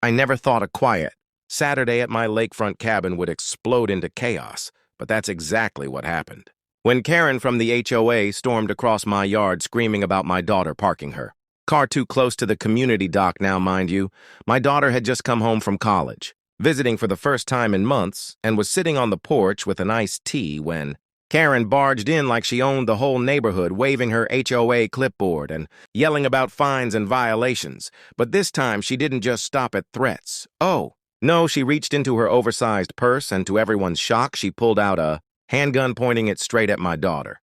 I never thought a quiet Saturday at my lakefront cabin would explode into chaos, but that's exactly what happened. When Karen from the HOA stormed across my yard screaming about my daughter parking her car too close to the community dock now, mind you, my daughter had just come home from college, visiting for the first time in months, and was sitting on the porch with an iced tea when Karen barged in like she owned the whole neighborhood, waving her HOA clipboard and yelling about fines and violations. But this time, she didn't just stop at threats. Oh, no, she reached into her oversized purse, and to everyone's shock, she pulled out a handgun pointing it straight at my daughter.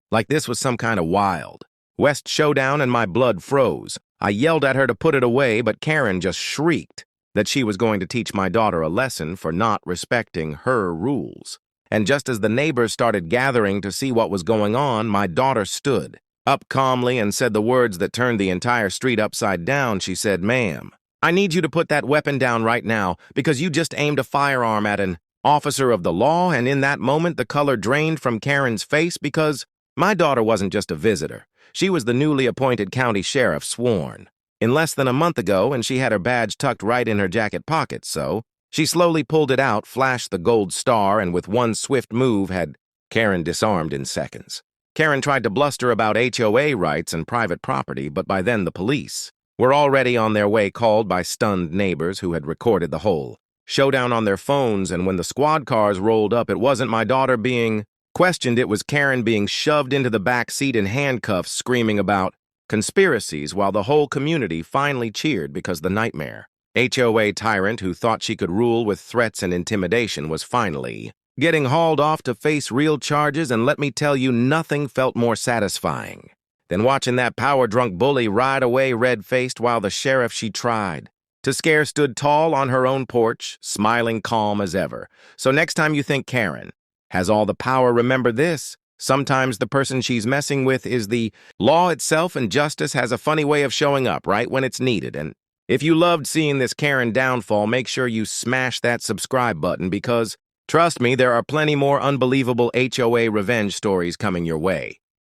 Like this was some kind of wild West showdown, and my blood froze. I yelled at her to put it away, but Karen just shrieked that she was going to teach my daughter a lesson for not respecting her rules. And just as the neighbors started gathering to see what was going on, my daughter stood up calmly and said the words that turned the entire street upside down. She said, "Ma'am, I need you to put that weapon down right now because you just aimed a firearm at an officer of the law." And in that moment, the color drained from Karen's face because my daughter wasn't just a visitor. She was the newly appointed county sheriff, sworn in less than a month ago, and she had her badge tucked right in her jacket pocket, so she slowly pulled it out, flashed the gold star, and with one swift move had Karen disarmed in seconds. Karen tried to bluster about HOA rights and private property, but by then the police were already on their way, called by stunned neighbors who had recorded the whole showdown on their phones. And when the squad cars rolled up, it wasn't my daughter being questioned, it was Karen being shoved into the back seat in handcuffs, screaming about conspiracies, while the whole community finally cheered because the nightmare HOA tyrant who thought she could rule with threats and intimidation was finally getting hauled off to face real charges. And let me tell you, nothing felt more satisfying than watching that power-drunk bully ride away red-faced while the sheriff she tried to scare stood tall on her own porch, smiling calm as ever. So next time you think Karen has all the power, remember this: sometimes the person she's messing with is the law itself, and justice has a funny way of showing up right when it's needed. And if you loved seeing this Karen downfall, make sure you smash that subscribe button because, trust me, there are plenty more unbelievable HOA revenge stories coming your way.